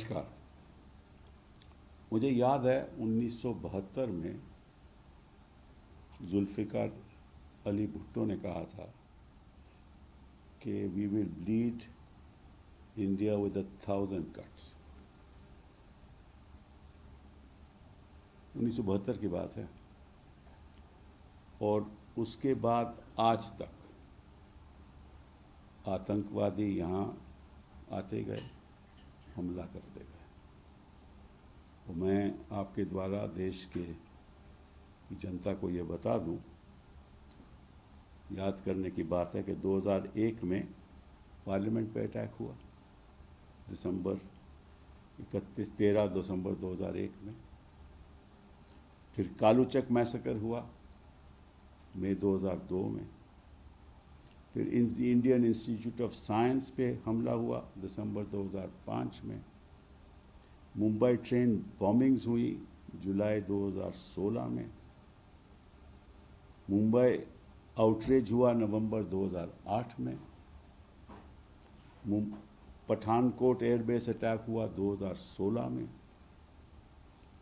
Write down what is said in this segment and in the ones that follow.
नमस्कार। मुझे याद है 1972 में जुल्फ़िकार अली भुट्टो ने कहा था कि we will bleed India with 1,000 cuts. 1972 की बात है और उसके बाद आज तक आतंकवादी यहाँ आते गए, हमला करते गए। तो मैं आपके द्वारा देश की जनता को ये बता दूं, याद करने की बात है कि 2001 में पार्लियामेंट पे अटैक हुआ, 13 दिसंबर 2001 में। फिर कालूचक मैसेकर हुआ मई 2002 में। फिर इंडियन इंस्टीट्यूट ऑफ साइंस पे हमला हुआ दिसंबर 2005 में। मुंबई ट्रेन बॉम्बिंग्स हुई जुलाई 2016 में। मुंबई आउटरीच हुआ नवंबर 2008 में। पठानकोट एयरबेस अटैक हुआ 2016 में।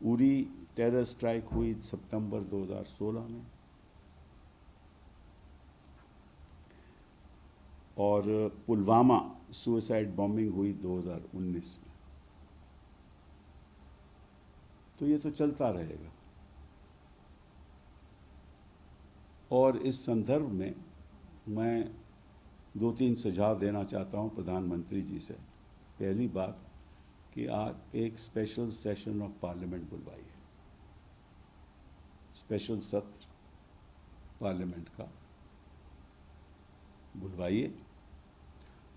उरी टेरर स्ट्राइक हुई सितंबर 2016 में। और पुलवामा सुसाइड बॉम्बिंग हुई 2019 में। तो ये तो चलता रहेगा। और इस संदर्भ में मैं 2-3 सुझाव देना चाहता हूं प्रधानमंत्री जी से। पहली बात कि आप एक स्पेशल सेशन ऑफ पार्लियामेंट बुलवाइए, स्पेशल सत्र पार्लियामेंट का बुलवाइए,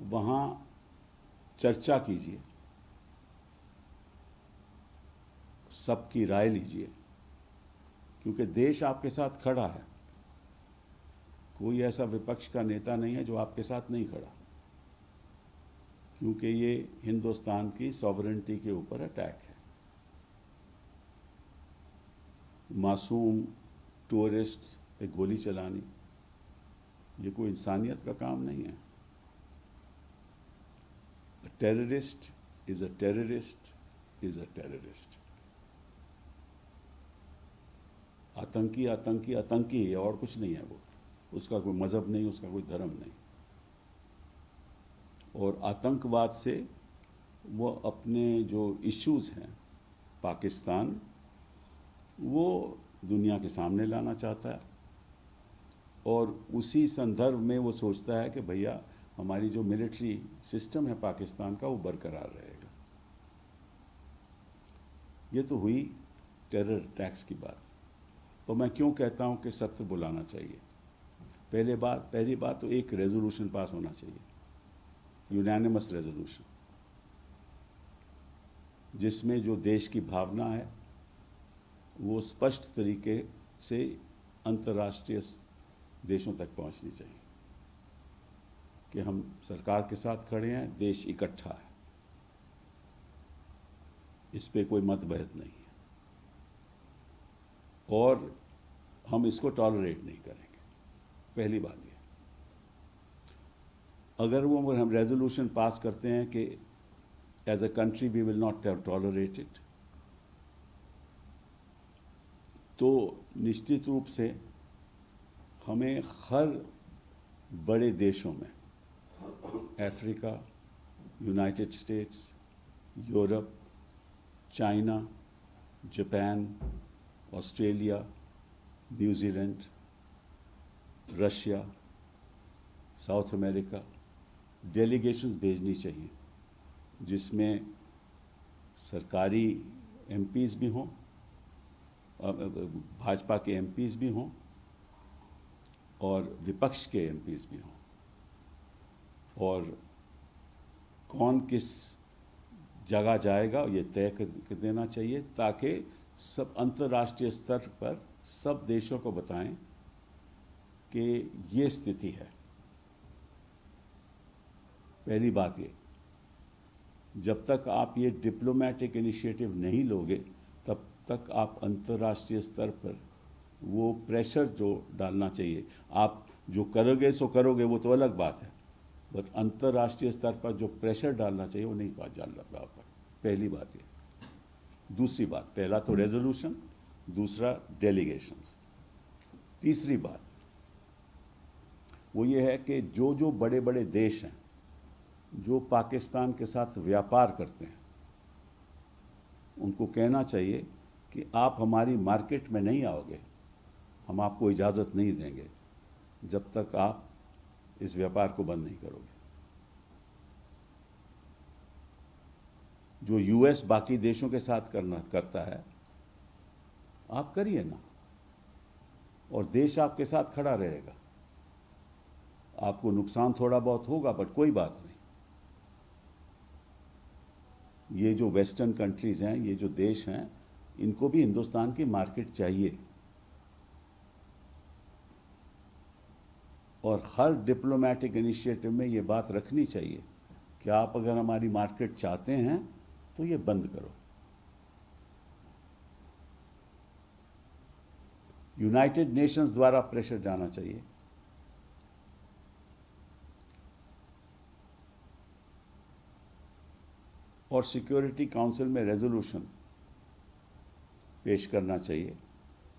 वहाँ चर्चा कीजिए, सबकी राय लीजिए, क्योंकि देश आपके साथ खड़ा है। कोई ऐसा विपक्ष का नेता नहीं है जो आपके साथ नहीं खड़ा, क्योंकि ये हिंदुस्तान की सॉवरेनिटी के ऊपर अटैक है। मासूम टूरिस्ट पे गोली चलानी ये कोई इंसानियत का काम नहीं है। Terrorist is a terrorist is a terrorist. आतंकी आतंकी आतंकी है और कुछ नहीं है। वो उसका कोई मजहब नहीं, उसका कोई धर्म नहीं। और आतंकवाद से वो अपने जो इश्यूज हैं पाकिस्तान, वो दुनिया के सामने लाना चाहता है। और उसी संदर्भ में वो सोचता है कि भैया हमारी जो मिलिट्री सिस्टम है पाकिस्तान का वो बरकरार रहेगा। ये तो हुई टेरर अटैक्स की बात। तो मैं क्यों कहता हूं कि सत्र बुलाना चाहिए। पहली बात तो एक रेजोल्यूशन पास होना चाहिए, यूनानिमस रेजोल्यूशन, जिसमें जो देश की भावना है वो स्पष्ट तरीके से अंतर्राष्ट्रीय देशों तक पहुंचनी चाहिए कि हम सरकार के साथ खड़े हैं, देश इकट्ठा है, इस पे कोई मतभेद नहीं है और हम इसको टॉलरेट नहीं करेंगे। पहली बात ये, अगर हम रेजोल्यूशन पास करते हैं कि as a country we will not tolerate it, तो निश्चित रूप से हमें हर बड़े देशों में, Africa, United States, Europe, China, Japan, Australia, New Zealand, Russia, South America delegations भेजनी चाहिए, जिसमें सरकारी एमपीज़ भी हों, भाजपा के एमपीज़ भी हों और विपक्ष के एमपीज़ भी हों। और कौन किस जगह जाएगा ये तय कर देना चाहिए, ताकि सब अंतर्राष्ट्रीय स्तर पर सब देशों को बताएं कि ये स्थिति है। पहली बात ये, जब तक आप ये डिप्लोमेटिक इनिशिएटिव नहीं लोगे तब तक आप अंतर्राष्ट्रीय स्तर पर वो प्रेशर जो डालना चाहिए, आप जो करोगे सो करोगे वो तो अलग बात है, बट अंतर्राष्ट्रीय स्तर पर जो प्रेशर डालना चाहिए वो नहीं डाल पाओगे। पहली बात ये। दूसरी बात, पहला तो रेजोल्यूशन, दूसरा डेलीगेशंस। तीसरी बात वो ये है कि जो जो बड़े बड़े देश हैं जो पाकिस्तान के साथ व्यापार करते हैं, उनको कहना चाहिए कि आप हमारी मार्केट में नहीं आओगे, हम आपको इजाज़त नहीं देंगे जब तक आप इस व्यापार को बंद नहीं करोगे। जो यूएस बाकी देशों के साथ करता है, आप करिए ना, और देश आपके साथ खड़ा रहेगा। आपको नुकसान थोड़ा बहुत होगा, बट कोई बात नहीं। ये जो वेस्टर्न कंट्रीज हैं, ये जो देश हैं, इनको भी हिंदुस्तान की मार्केट चाहिए। और हर डिप्लोमेटिक इनिशिएटिव में ये बात रखनी चाहिए कि आप अगर हमारी मार्केट चाहते हैं तो ये बंद करो। यूनाइटेड नेशंस द्वारा प्रेशर जाना चाहिए। और सिक्योरिटी काउंसिल में रेजोल्यूशन पेश करना चाहिए,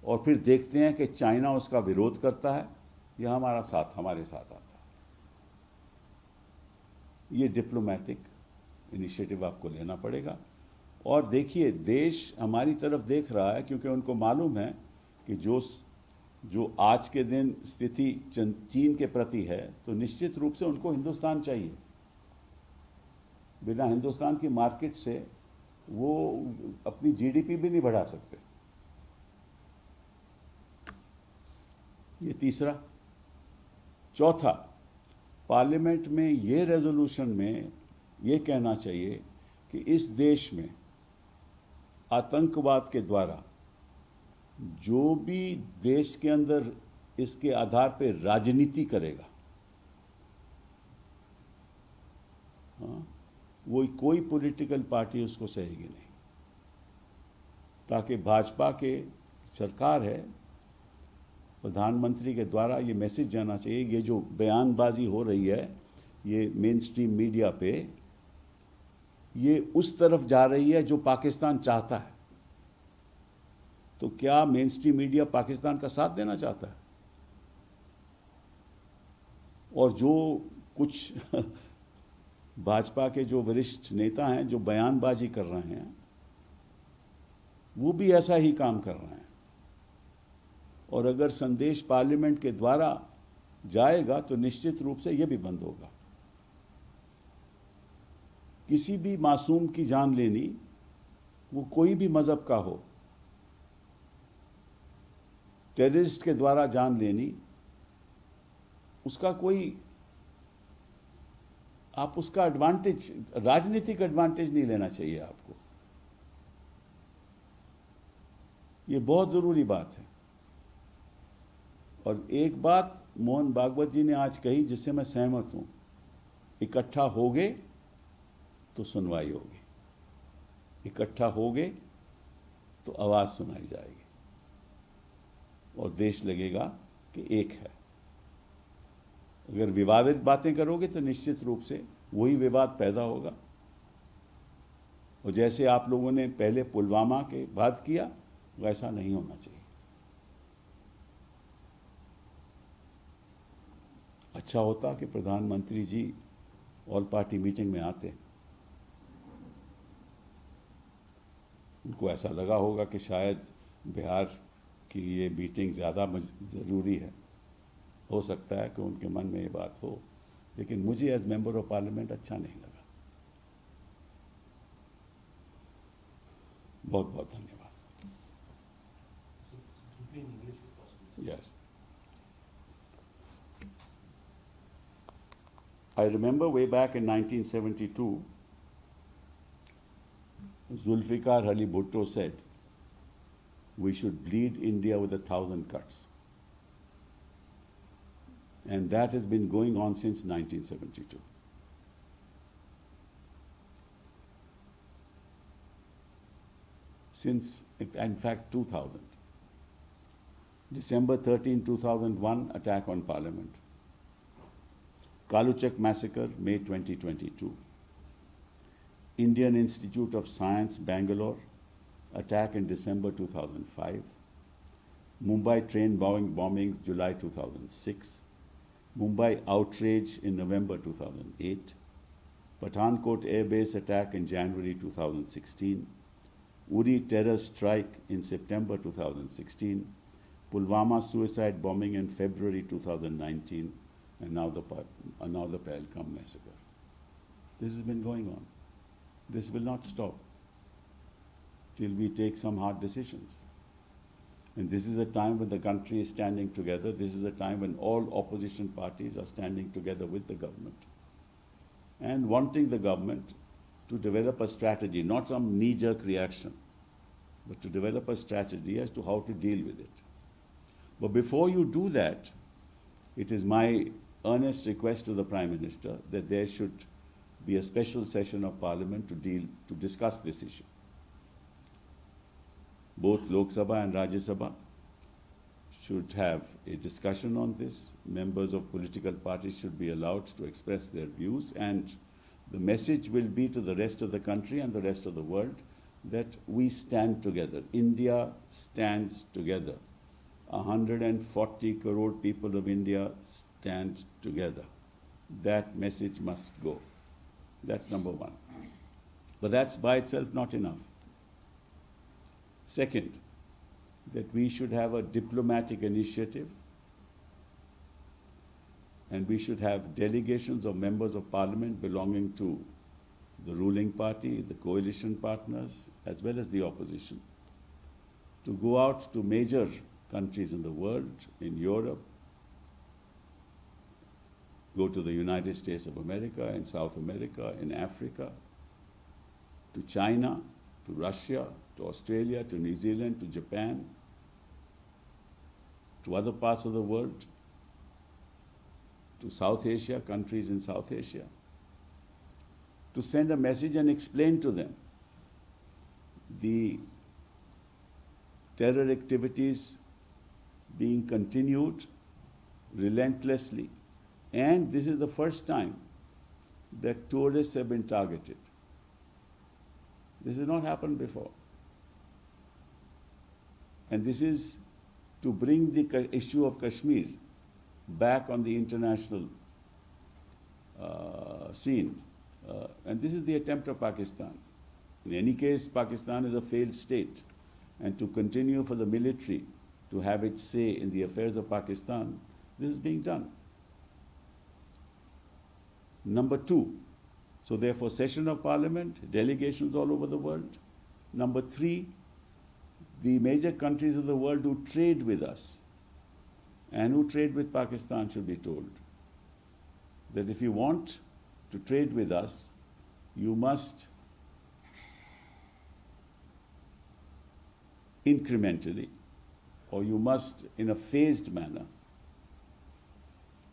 और फिर देखते हैं कि चाइना उसका विरोध करता है या हमारे साथ आता है। ये डिप्लोमेटिक इनिशिएटिव आपको लेना पड़ेगा। और देखिए, देश हमारी तरफ देख रहा है, क्योंकि उनको मालूम है कि जो आज के दिन स्थिति चीन के प्रति है, तो निश्चित रूप से उनको हिंदुस्तान चाहिए। बिना हिंदुस्तान की मार्केट से वो अपनी जीडीपी भी नहीं बढ़ा सकते। ये तीसरा। चौथा, पार्लियामेंट में ये रेजोल्यूशन में ये कहना चाहिए कि इस देश में आतंकवाद के द्वारा जो भी देश के अंदर इसके आधार पर राजनीति करेगा, हाँ, वो कोई पॉलिटिकल पार्टी उसको सहेगी नहीं। ताकि भाजपा के सरकार है, प्रधानमंत्री के द्वारा ये मैसेज जाना चाहिए। ये जो बयानबाजी हो रही है ये मेन स्ट्रीम मीडिया पे, ये उस तरफ जा रही है जो पाकिस्तान चाहता है। तो क्या मेन स्ट्रीम मीडिया पाकिस्तान का साथ देना चाहता है? और जो कुछ भाजपा के जो वरिष्ठ नेता हैं जो बयानबाजी कर रहे हैं, वो भी ऐसा ही काम कर रहे हैं। और अगर संदेश पार्लियामेंट के द्वारा जाएगा तो निश्चित रूप से यह भी बंद होगा। किसी भी मासूम की जान लेनी, वो कोई भी मजहब का हो, टेररिस्ट के द्वारा जान लेनी, उसका कोई, आप उसका एडवांटेज, राजनीतिक एडवांटेज नहीं लेना चाहिए आपको। ये बहुत जरूरी बात है। और एक बात मोहन भागवत जी ने आज कही जिससे मैं सहमत हूं, इकट्ठा होगे तो सुनवाई होगी, इकट्ठा होगे तो आवाज सुनाई जाएगी और देश लगेगा कि एक है। अगर विवादित बातें करोगे तो निश्चित रूप से वही विवाद पैदा होगा। और जैसे आप लोगों ने पहले पुलवामा के बाद किया, वैसा नहीं होना चाहिए। अच्छा होता कि प्रधानमंत्री जी ऑल पार्टी मीटिंग में आते। उनको ऐसा लगा होगा कि शायद बिहार की ये मीटिंग ज़्यादा ज़रूरी है। हो सकता है कि उनके मन में ये बात हो, लेकिन मुझे एज मेंबर ऑफ पार्लियामेंट अच्छा नहीं लगा। बहुत बहुत धन्यवाद। Yes, I remember way back in 1972, Zulfikar Ali Bhutto said, we should bleed India with 1,000 cuts. And that has been going on since 1972. Since, in fact, 2000. December 13, 2001, attack on Parliament. Kaluchak massacre, May 2022. Indian Institute of Science, Bangalore, attack in December 2005. Mumbai train bombings, July 2006. Mumbai outrage in November 2008. Pathankot Air Base attack in January 2016. Uri terror strike in September 2016. Pulwama suicide bombing in February 2019. And now the Pahalgam massacre. This has been going on. This will not stop till we take some hard decisions. And this is a time when the country is standing together. This is a time when all opposition parties are standing together with the government and wanting the government to develop a strategy, not some knee-jerk reaction, but to develop a strategy as to how to deal with it. But before you do that, it is my earnest request to the Prime Minister that there should be a special session of Parliament to discuss this issue. Both Lok Sabha and Rajya Sabha should have a discussion on this. Members of political parties should be allowed to express their views, and the message will be to the rest of the country and the rest of the world that we stand together. India stands together. 140 crore people of India stand together. That message must go. That's number one. But that's by itself not enough. Second, that we should have a diplomatic initiative, and we should have delegations of members of parliament belonging to the ruling party, the coalition partners, as well as the opposition, to go out to major countries in the world, in Europe, go to the United States of America, in South America, in Africa, to China, to Russia, to Australia, to New Zealand, to Japan, to other parts of the world, to South Asia, countries in South Asia, to send a message and explain to them the terror activities being continued relentlessly. And this is the first time that tourists have been targeted. This has not happened before. And this is to bring the issue of Kashmir back on the international scene. And this is the attempt of Pakistan. In any case, Pakistan is a failed state. And to continue for the military to have its say in the affairs of Pakistan, this is being done. Number two, so therefore session of parliament, delegations all over the world. Number three, the major countries of the world who trade with us and who trade with Pakistan should be told that if you want to trade with us, you must incrementally, or you must in a phased manner,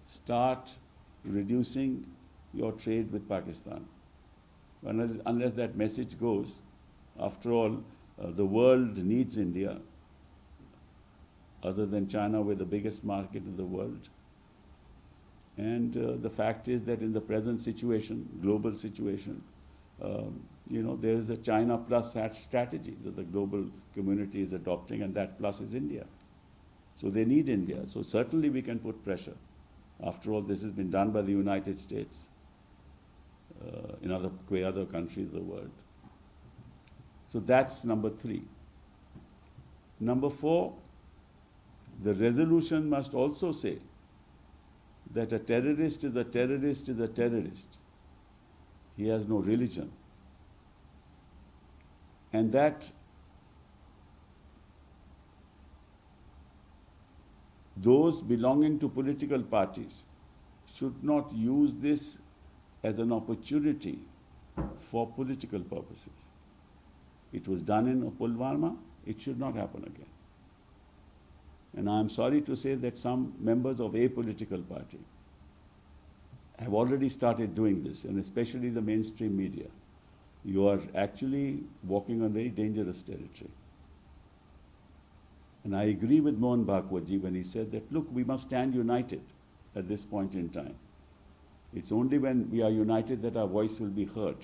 start reducing your trade with Pakistan. Unless that message goes, after all, the world needs India, other than China, we're the biggest market in the world. And the fact is that in the present situation, global situation, there is a China plus strategy that the global community is adopting, and that plus is India. So they need India. So certainly we can put pressure. After all, this has been done by the United States in other countries of the world. So that's number three. Number four, the resolution must also say that a terrorist is a terrorist is a terrorist. He has no religion. And that those belonging to political parties should not use this as an opportunity for political purposes. It was done in Pulwama. It should not happen again. And I'm sorry to say that some members of a political party have already started doing this, and especially the mainstream media. You are actually walking on very dangerous territory. And I agree with Mohan Bhagwatji when he said that, look, we must stand united at this point in time. It's only when we are united that our voice will be heard.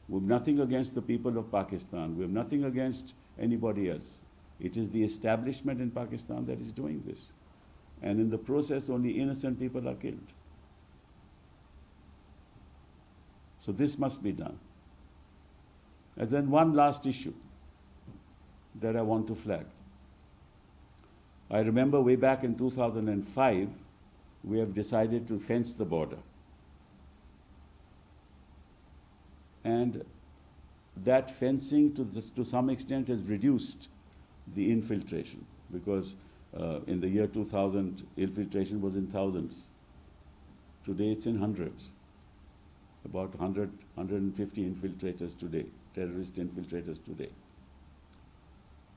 We have nothing against the people of Pakistan. We have nothing against anybody else. It is the establishment in Pakistan that is doing this. And in the process, only innocent people are killed. So this must be done. And then one last issue that I want to flag. I remember way back in 2005, we have decided to fence the border. And that fencing to some extent has reduced the infiltration, because in the year 2000, infiltration was in thousands. Today it's in hundreds. About 100, 150 infiltrators today, terrorist infiltrators today.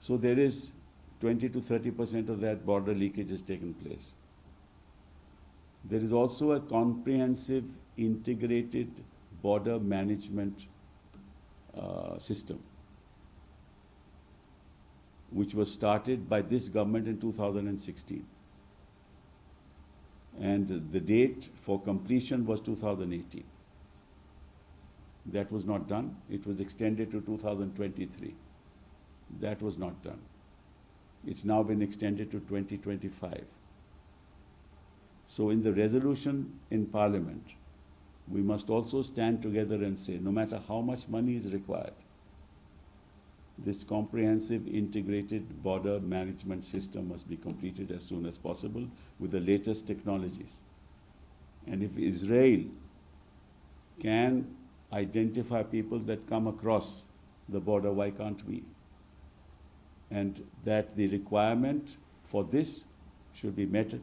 So there is 20 to 30% of that border leakage has taken place. There is also a comprehensive integrated border management system, which was started by this government in 2016. And the date for completion was 2018. That was not done. It was extended to 2023. That was not done. It's now been extended to 2025. So in the resolution in Parliament, we must also stand together and say, no matter how much money is required, this comprehensive integrated border management system must be completed as soon as possible with the latest technologies. And if Israel can identify people that come across the border, why can't we? And that the requirement for this should be met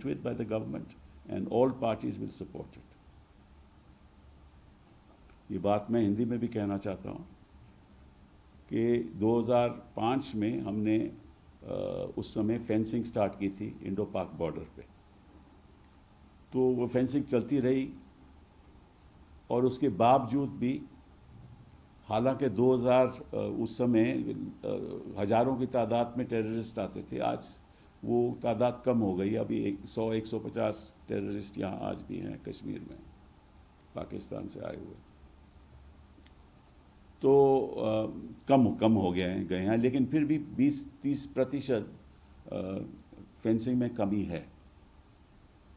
with by the government, and all parties will support it. ये बात मैं हिंदी में भी कहना चाहता हूँ कि 2005 में हमने उस समय फेंसिंग स्टार्ट की थी इंडो पाक बॉर्डर पे। तो वो फेंसिंग चलती रही, और उसके बावजूद भी, हालांकि 2000 उस समय हज़ारों की तादाद में टेररिस्ट आते थे, आज वो तादाद कम हो गई। अभी 100-150 टेररिस्ट यहाँ आज भी हैं कश्मीर में, पाकिस्तान से आए हुए। तो कम हो गए हैं, लेकिन फिर भी 20-30% फेंसिंग में कमी है।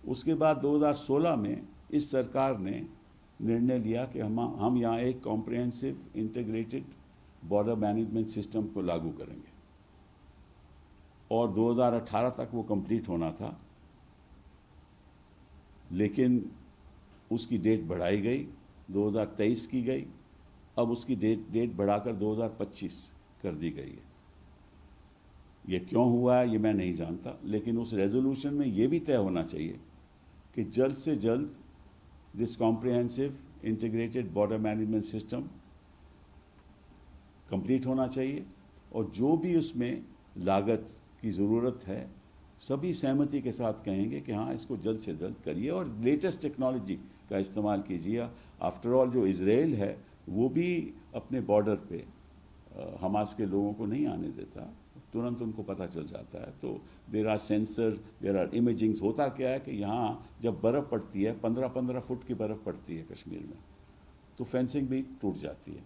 उसके बाद 2016 में इस सरकार ने निर्णय लिया कि हम यहाँ एक comprehensive integrated border management system को लागू करेंगे, और 2018 तक वो कंप्लीट होना था, लेकिन उसकी डेट बढ़ाई गई, 2023 की गई। अब उसकी डेट बढ़ाकर 2025 कर दी गई है। ये क्यों हुआ है ये मैं नहीं जानता, लेकिन उस रेजोल्यूशन में ये भी तय होना चाहिए कि जल्द से जल्द this comprehensive integrated border management system complete होना चाहिए, और जो भी उसमें लागत की ज़रूरत है सभी सहमति के साथ कहेंगे कि हाँ, इसको जल्द से जल्द करिए और लेटेस्ट टेक्नोलॉजी का इस्तेमाल कीजिए। आफ्टर ऑल जो इज़राइल है वो भी अपने बॉर्डर पे हमास के लोगों को नहीं आने देता, तुरंत उनको पता चल जाता है। तो there are sensor, there are imagings. होता क्या है कि यहाँ जब बर्फ़ पड़ती है, 15-15 फुट की बर्फ़ पड़ती है कश्मीर में, तो फेंसिंग भी टूट जाती है,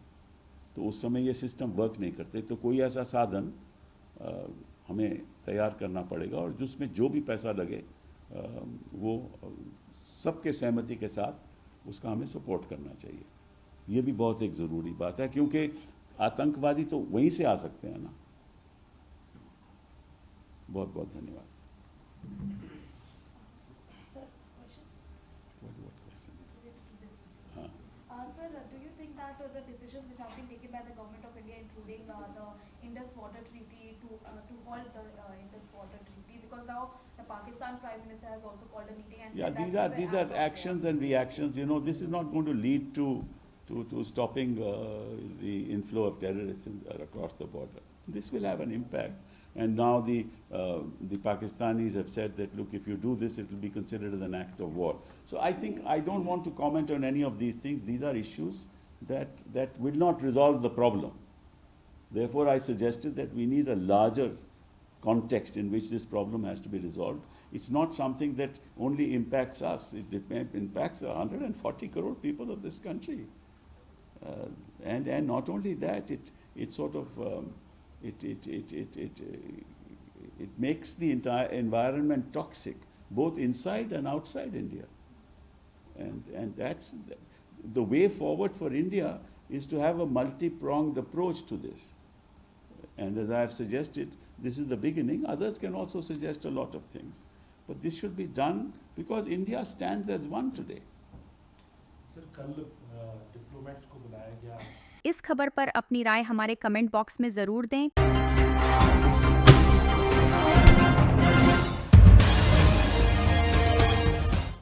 तो उस समय ये सिस्टम वर्क नहीं करते। तो कोई ऐसा साधन हमें तैयार करना पड़ेगा, और जिसमें जो भी पैसा लगे वो सबके सहमति के साथ उसका हमें सपोर्ट करना चाहिए। ये भी बहुत एक ज़रूरी बात है, क्योंकि आतंकवादी तो वहीं से आ सकते हैं ना। बहुत बहुत धन्यवाद। Sir, do you think that the decisions which have been taken by the government of India, including the Indus Water Treaty, to halt the Indus Water Treaty, because now the Pakistan Prime Minister has also called a meeting and said that these are actions and reactions. You know, this is not going to lead to stopping the inflow of terrorists across the border. This will have an impact. And now the Pakistanis have said that, look, if you do this, it will be considered as an act of war. So I think I don't want to comment on any of these things. These are issues that will not resolve the problem. Therefore, I suggested that we need a larger context in which this problem has to be resolved. It's not something that only impacts us. It impacts 140 crore people of this country. And not only that, it sort of it makes the entire environment toxic, both inside and outside India. And that's the way forward for India, is to have a multi-pronged approach to this. And as I have suggested, this is the beginning. Others can also suggest a lot of things. But this should be done because India stands as one today. Sir कल diplomats को बुलाया गया। इस खबर पर अपनी राय हमारे comment box में ज़रूर दें।